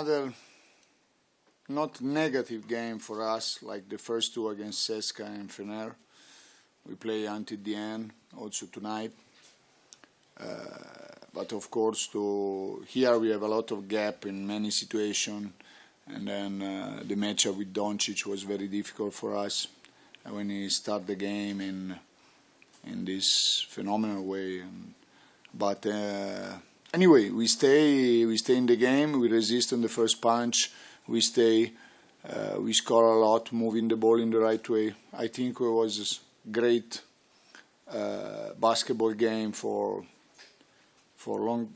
another not negative game for us, like the first two against CSKA and Fener. We play until the end, also tonight. But of course, here we have a lot of gap in many situations. And then the matchup with Doncic was very difficult for us when he started the game in this phenomenal way. But anyway, we stay in the game. We resist on the first punch. We stay. We score a lot, moving the ball in the right way. I think it was a great basketball game for a long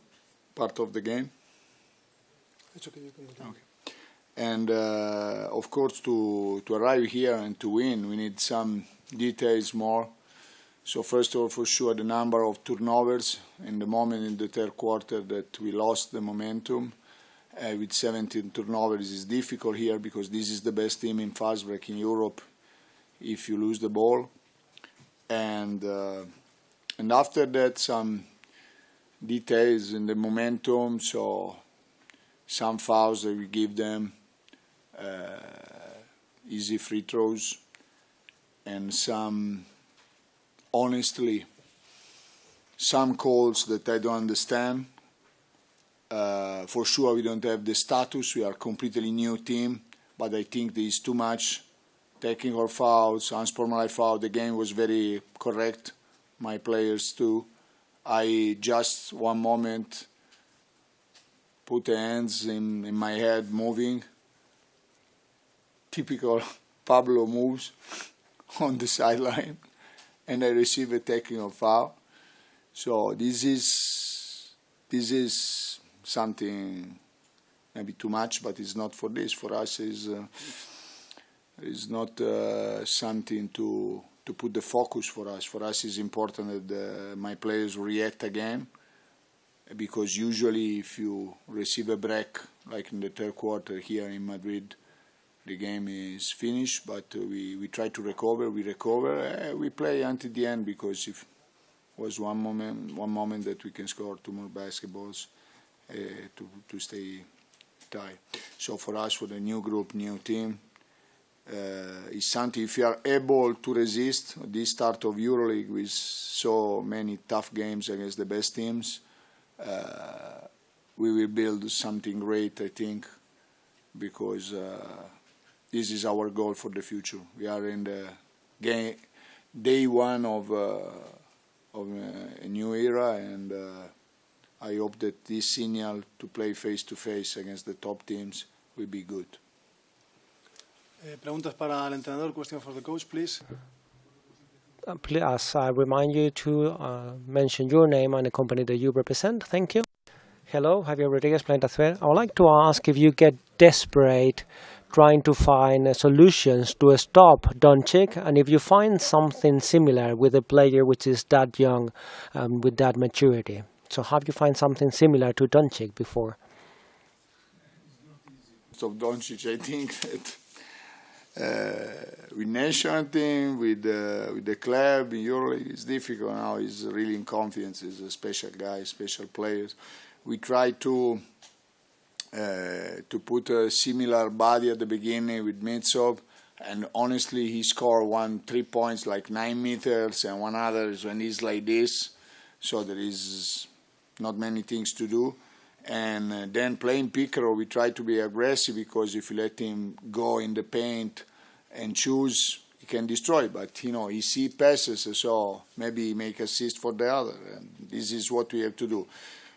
part of the game. It's okay, you can continue. Okay. And of course, to arrive here and to win, we need some details more. So first of all, for sure, the number of turnovers in the moment in the third quarter that we lost the momentum. With 17 turnovers is difficult here because this is the best team in fast break in Europe if you lose the ball. And after that, some details in the momentum, so some fouls that we give them, easy free throws, and honestly, some calls that I don't understand. For sure, we don't have the status. We are a completely new team, but I think there is too much technical fouls, unsportsmanlike foul. The game was very correct. My players too. I just one moment put the hands in my head moving. Typical Pablo moves on the sideline, and I receive a technical foul. So this is something maybe too much, but it's not for this. For us, is not something to put the focus for us. For us, it's important that my players react again, because usually if you receive a break, like in the third quarter here in Madrid, the game is finished, but we try to recover. We recover. We play until the end, because if was one moment that we can score two more basketballs to stay tied. So for us, for the new group, new team, is something. If you are able to resist this start of Euroleague with so many tough games against the best teams, we will build something great, I think, because this is our goal for the future. We are in the game, day one of a new era, and I hope that this signal to play face-to-face against the top teams will be good. Preguntas para el entrenador, question for the coach, please. Please, I remind you to mention your name and the company that you represent. Thank you. Hello, Javier Rodriguez, Planeta Sphere. I would like to ask if you get desperate trying to find solutions to stop Doncic, and if you find something similar with a player which is that young, with that maturity. So have you find something similar to Doncic before? So Doncic, I think that with national team, with the club in Euroleague, it's difficult now. He's really in confidence. He's a special guy, special players. We try to put a similar body at the beginning with Mitsov, and honestly, he scored 3 points like 9 meters, and one other is when he's like this. So there is not many things to do. And then playing pick and roll, we try to be aggressive, because if you let him go in the paint and choose, he can destroy. But he see passes, so maybe he make assist for the other. And this is what we have to do.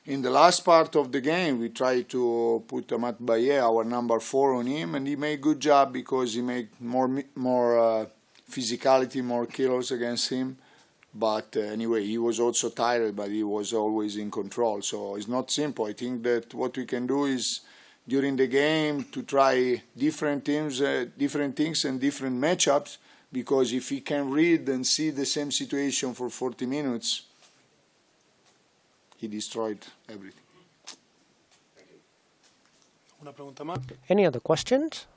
In the last part of the game, we try to put Amat Baye, our number 4, on him, and he made good job, because he made more physicality, more kilos against him. But anyway, he was also tired, but he was always in control. So it's not simple. I think that what we can do is, during the game, to try different teams, different things and different matchups, because if he can read and see the same situation for 40 minutes, he destroyed everything. Una pregunta más. Any other questions?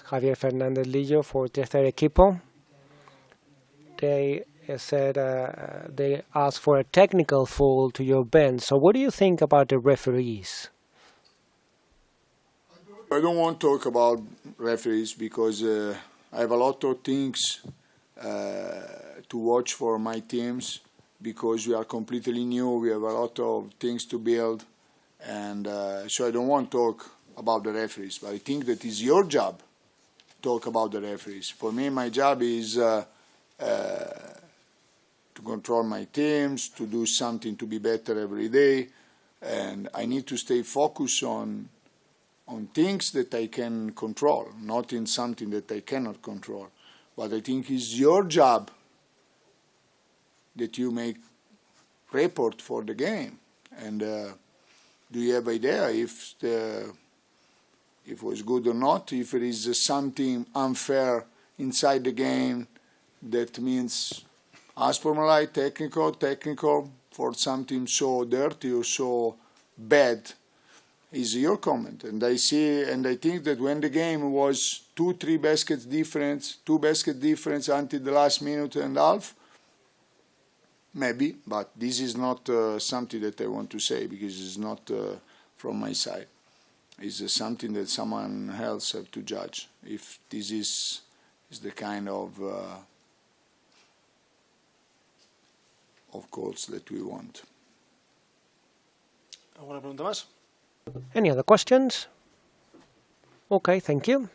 Javier Fernández Lillo for Tercer Equipo. The said they asked for a technical foul to your bench. So what do you think about the referees? I don't want to talk about referees because I have a lot of things to watch for my teams because we are completely new. We have a lot of things to build, and so I don't want to talk about the referees. But I think that is your job to talk about the referees. For me, my job is to control my teams, to do something to be better every day, and I need to stay focused on things that I can control, not in something that I cannot control. But I think it's your job that you make report for the game. And do you have idea if it was good or not? If there is something unfair inside the game, that means, as per my life, technical for something so dirty or so bad, is your comment. And I think that when the game was 2-3 baskets difference, 2 basket difference until the last minute and a half, maybe, but this is not something that I want to say because it's not from my side. It's something that someone else have to judge if this is the kind of calls that we want. ¿Alguna pregunta más? Any other questions? Okay, thank you.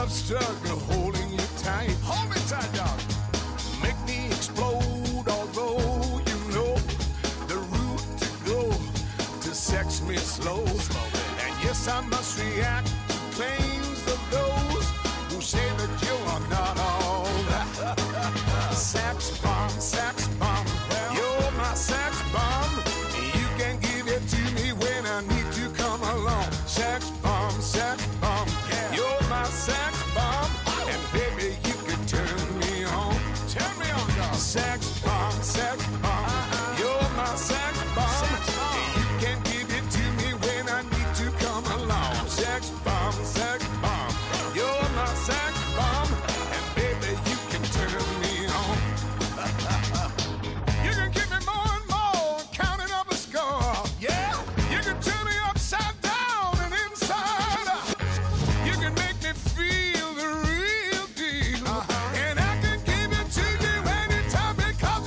Struggle holding you tight. Hold me tight, dog. Make me explode, although you know the route to go to sex me slow. And yes, I must react to sex bomb, sex bomb. You're my sex bomb. You can give it to me when I need to come along. Sex bomb, sex bomb. You're my sex bomb. And baby, you can turn me on. Turn me on, dog. Sex bomb, sex bomb. You're my sex bomb. You can give it to me when I need to come along. Sex bomb, sex bomb. You're my sex bomb. And baby, you can turn me on. You can keep me more and more, counting up a score. Yeah, you can turn me upside down and inside out. You can make me feel the real deal. And I can give it to you anytime because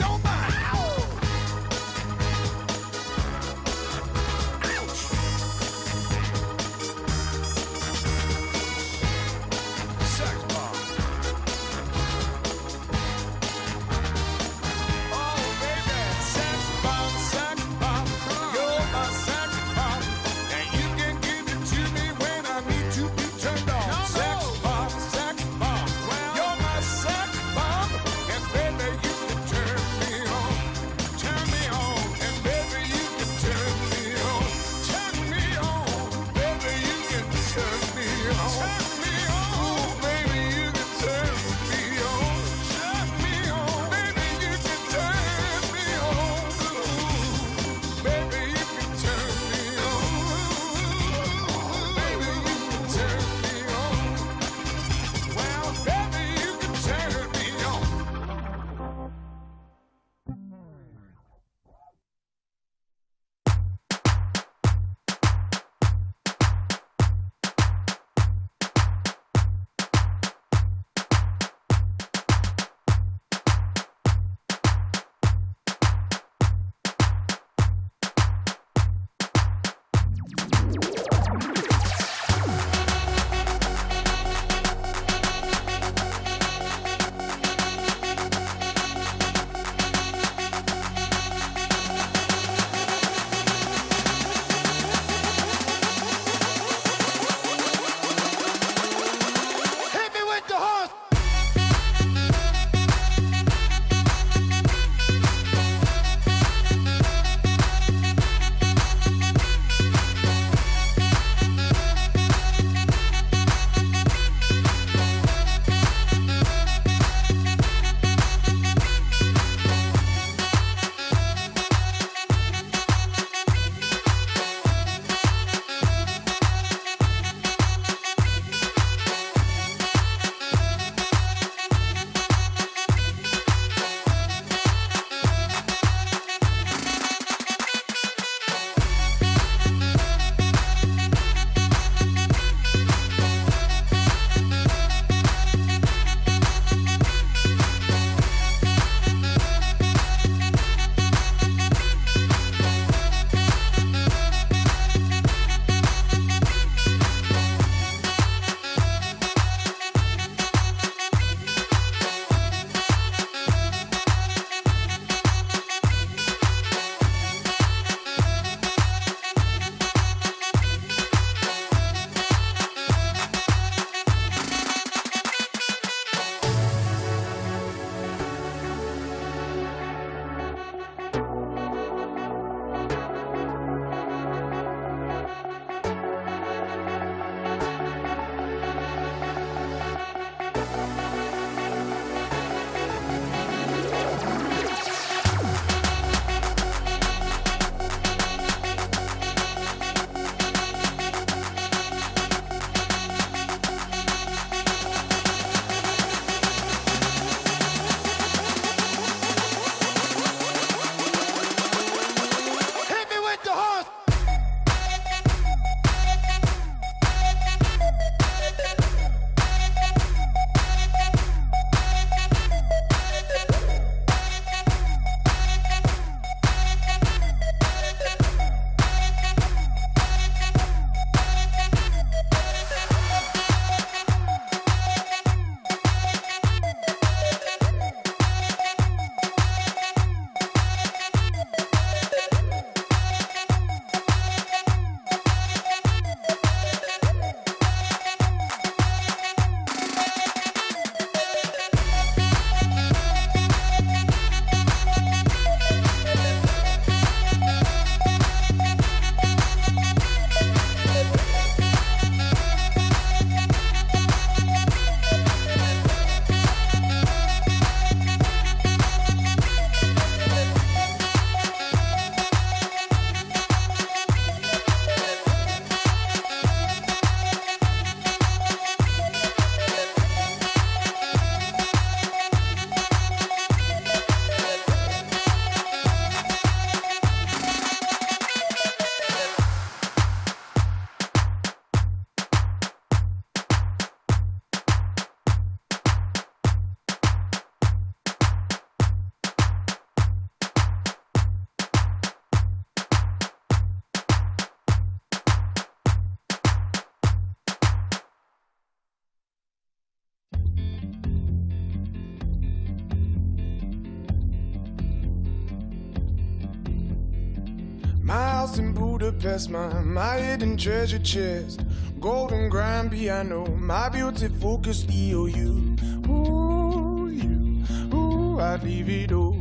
house in Budapest, my hidden treasure chest, golden grand piano, my beauty focused EOU. Ooh, you, ooh, I'd leave it all.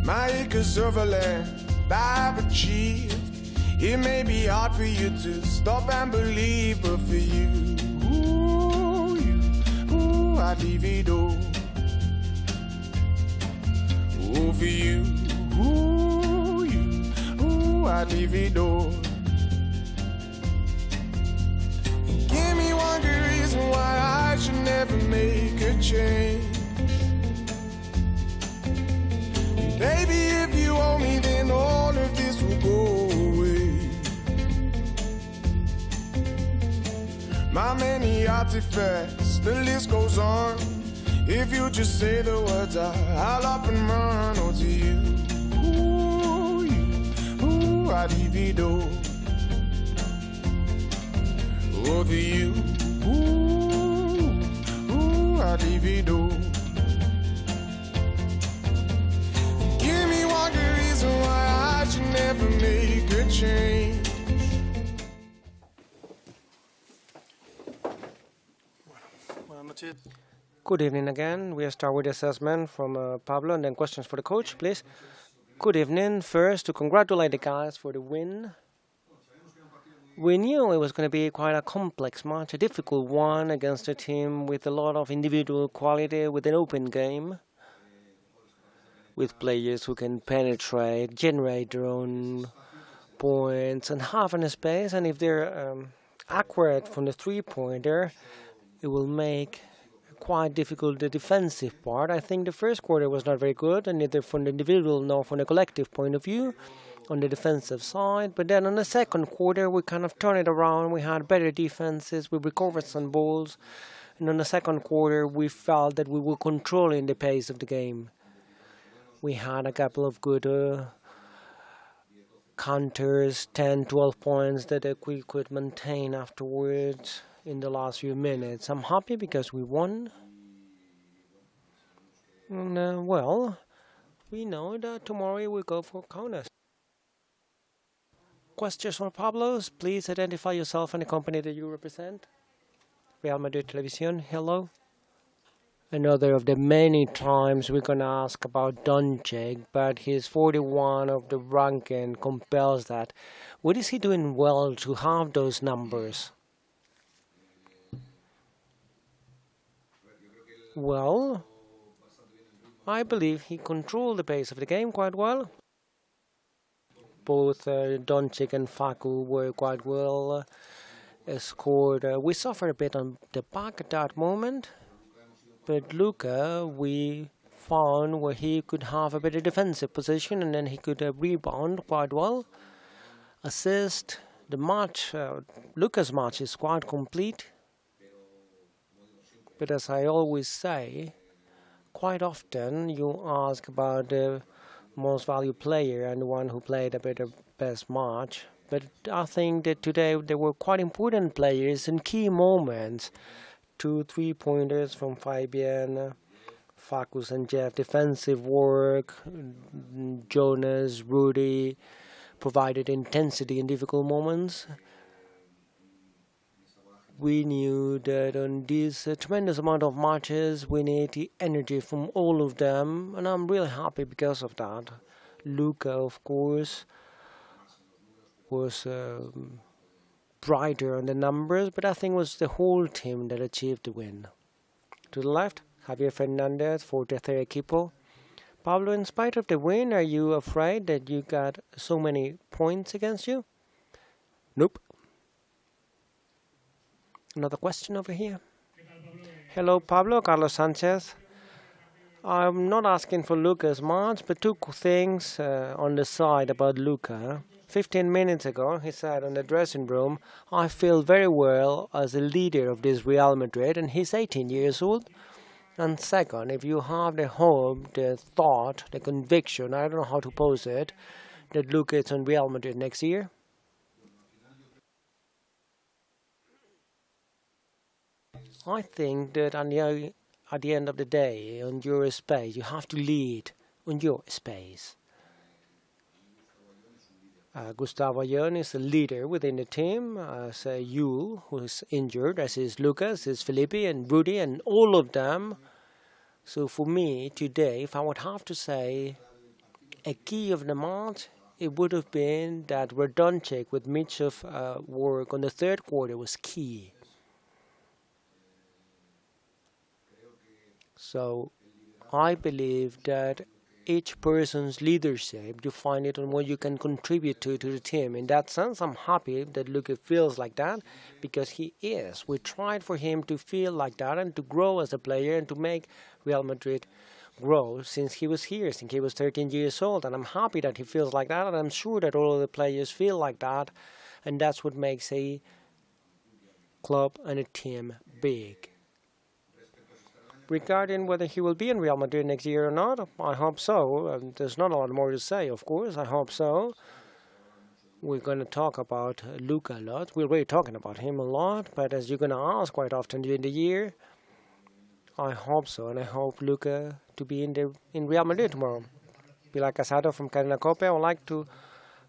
My acres of land I've achieved. It may be hard for you to stop and believe, but for you, I'd leave it all. Oh, for you, I'd leave it all. Give me one good reason why I should never make a change. Baby, if you owe me, then all of this will go away. My many artifacts, the list goes on. If you just say the words, I'll up and run. Oh, to you, I'd leave it all. Oh, to you, I'd leave it all. Give me one good reason why I should never make a change. Buenas noches. Good evening again. We'll start with the assessment from Pablo and then questions for the coach, please. Good evening. First, to congratulate the guys for the win. We knew it was going to be quite a complex match, a difficult one against a team with a lot of individual quality, with an open game, with players who can penetrate, generate their own points, and have an space. And if they're accurate from the three-pointer, it will make quite difficult the defensive part. I think the first quarter was not very good, and neither from the individual nor from the collective point of view on the defensive side. But then on the second quarter, we kind of turned it around. We had better defenses. We recovered some balls. And on the second quarter, we felt that we were controlling the pace of the game. We had a couple of good counters, 10, 12 points that we could maintain afterwards in the last few minutes. I'm happy because we won. And, well, we know that tomorrow we go for Kaunas. Questions for Pablo? Please identify yourself and the company that you represent. Real Madrid Television, hello. Another of the many times we're going to ask about Doncic, but his 41 of the ranking compels that. What is he doing well to have those numbers? Well, I believe he controlled the pace of the game quite well. Both Doncic and Facu were quite well scored. We suffered a bit on the back at that moment, but Luka, we found where he could have a better defensive position, and then he could rebound quite well. Assist, the match, Luka's match is quite complete. But as I always say, quite often you ask about the most valued player and the one who played a better best match. But I think that today there were quite important players in key moments. 2 3-pointers from Fabian, Facus and Jeff, defensive work, Jonas, Rudy, provided intensity in difficult moments. We knew that on this tremendous amount of matches, we need the energy from all of them, and I'm really happy because of that. Luka, of course, was brighter on the numbers, but I think it was the whole team that achieved the win. To the left, Javier Fernandez for Tercera Equipo. Pablo, in spite of the win, are you afraid that you got so many points against you? Nope. Another question over here. Hello, Pablo. Carlos Sanchez. I'm not asking for Luka's match, but two things on the side about Luka. 15 minutes ago, he said in the dressing room, I feel very well as a leader of this Real Madrid, and he's 18 years old. And second, if you have the hope, the thought, the conviction, I don't know how to pose it, that Luka is on Real Madrid next year. I think that at the end of the day, on your space, you have to lead on your space. Gustavo Ayón is the leader within the team, as Yul, who is injured, as is Lucas, is Felipe and Rudy, and all of them. So for me today, if I would have to say a key of the match, it would have been that Radonjic with Mitchell's work on the third quarter was key. So I believe that each person's leadership, you find it on what you can contribute to the team. In that sense, I'm happy that Luka feels like that, because he is. We tried for him to feel like that and to grow as a player and to make Real Madrid grow since he was here, since he was 13 years old. And I'm happy that he feels like that, and I'm sure that all of the players feel like that. And that's what makes a club and a team big. Regarding whether he will be in Real Madrid next year or not, I hope so. There's not a lot more to say, of course. I hope so. We're going to talk about Luka a lot. We're already talking about him a lot, but as you're going to ask quite often during the year, I hope so. And I hope Luka to be in Real Madrid tomorrow. Pilar Casado from Cadena Cope, I would like to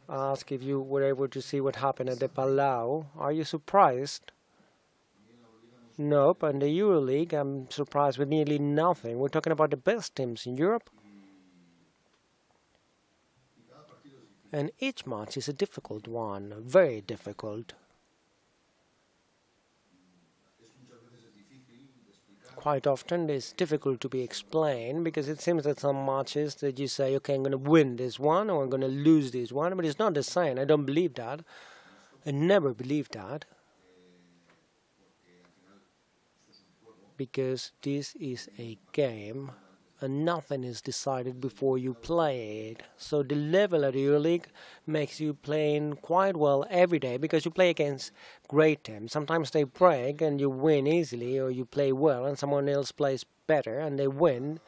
ask if you were able to see what happened at the Palau. Are you surprised? Nope, and the Euroleague, I'm surprised with nearly nothing. We're talking about the best teams in Europe. And each match is a difficult one, very difficult. Quite often it's difficult to be explained, because it seems that some matches that you say, okay, I'm going to win this one or I'm going to lose this one, but it's not the same. I don't believe that. I never believed that. Because this is a game and nothing is decided before you play it. So the level of the Euroleague makes you playing quite well every day, because you play against great teams. Sometimes they break and you win easily, or you play well and someone else plays better and they win.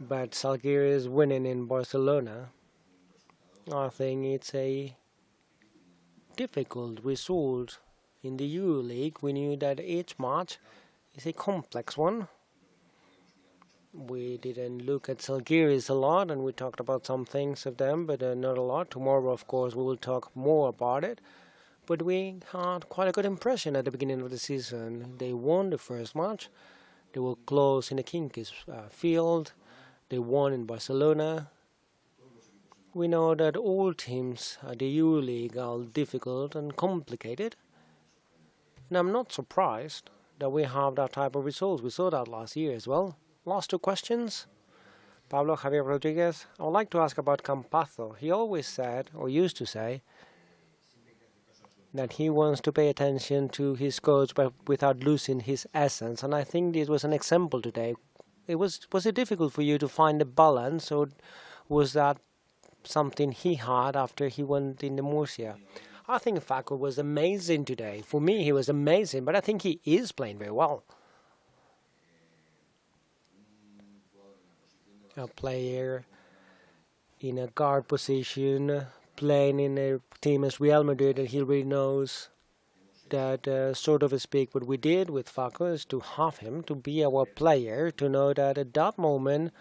But Salguero is winning in Barcelona. I think it's a difficult result. In the Euroleague, we knew that each match is a complex one. We didn't look at Salguiris a lot, and we talked about some things of them, but not a lot. Tomorrow, of course, we will talk more about it. But we had quite a good impression at the beginning of the season. They won the first match. They were close in the King's field. They won in Barcelona. We know that all teams at the Euroleague are difficult and complicated. And I'm not surprised that we have that type of results. We saw that last year as well. Last two questions. Pablo Javier Rodriguez. I would like to ask about Campazzo. He always said, or used to say, that he wants to pay attention to his coach but without losing his essence. And I think this was an example today. Was it difficult for you to find the balance, or was that something he had after he went in the Murcia? I think Facu was amazing today. For me, he was amazing, but I think he is playing very well. A player in a guard position, playing in a team as Real Madrid, that he really knows that, sort of speak, what we did with Facu is to have him to be our player, to know that at that moment,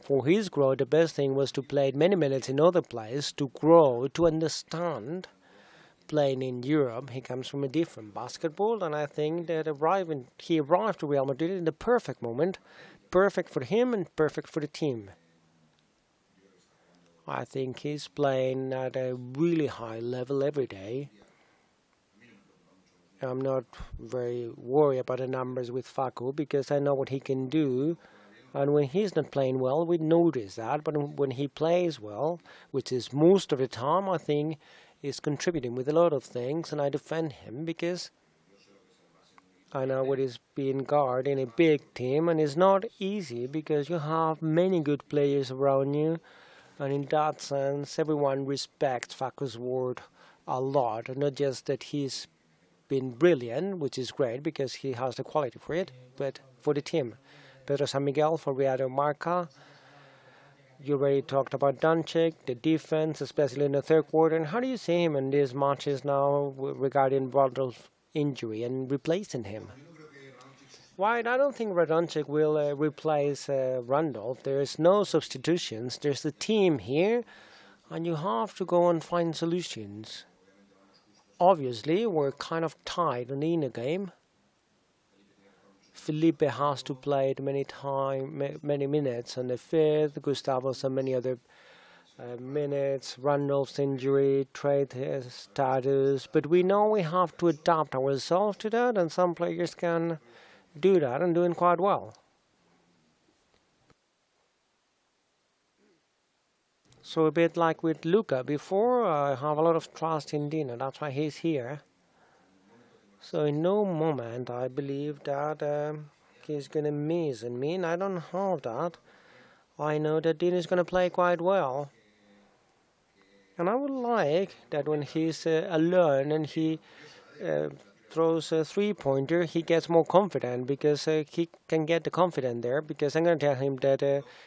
for his growth, the best thing was to play many minutes in other places, to grow, to understand. Playing in Europe, he comes from a different basketball, and I think that he arrived to Real Madrid in the perfect moment, perfect for him and perfect for the team. I think he's playing at a really high level every day. I'm not very worried about the numbers with Facu, because I know what he can do. And when he's not playing well, we notice that. But when he plays well, which is most of the time, I think is contributing with a lot of things, and I defend him because I know what is being guard in a big team, and it's not easy because you have many good players around you, and in that sense, everyone respects Facu's word a lot, and not just that he's been brilliant, which is great because he has the quality for it, but for the team. Pedro San Miguel for Riado Marca. You already talked about Doncic, the defense, especially in the third quarter. And how do you see him in these matches now regarding Randolph's injury and replacing him? Why? I don't think Radonjic will replace Randolph. There is no substitutions. There's a team here, and you have to go and find solutions. Obviously, we're kind of tight in the inner game. Felipe has to play it many minutes on the fifth. Gustavus and many other minutes. Randolph's injury, trade status. But we know we have to adapt ourselves to that, and some players can do that and doing quite well. So a bit like with Luka before, I have a lot of trust in Dino. That's why he's here. So in no moment I believe that he's going to miss me, and I don't have that. I know that Dino is going to play quite well. And I would like that when he's alone and he throws a three-pointer, he gets more confident, because he can get the confidence there, because I'm going to tell him that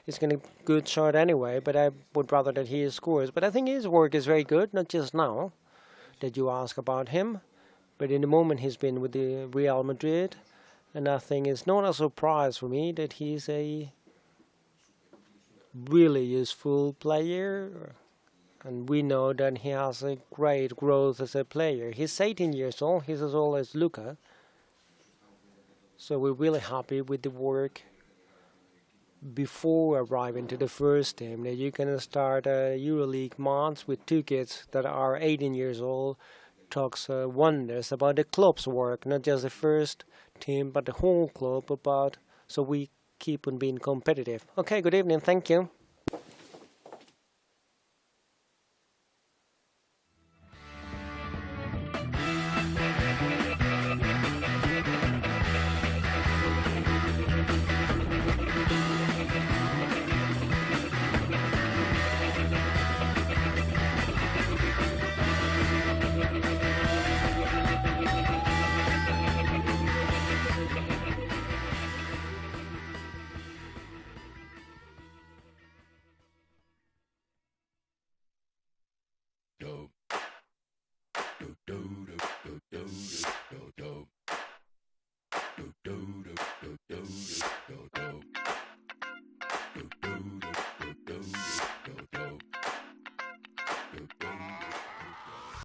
it's going to be a good shot anyway, but I would rather that he scores. But I think his work is very good, not just now that you ask about him, but in the moment he's been with the Real Madrid, and I think it's not a surprise for me that he's a really useful player. And we know that he has a great growth as a player. He's 18 years old. He's as old as Luka. So we're really happy with the work before arriving to the first team. That you can start a Euroleague months with two kids that are 18 years old. Talks wonders about the club's work, not just the first team, but the whole club. So we keep on being competitive. Okay, good evening. Thank you.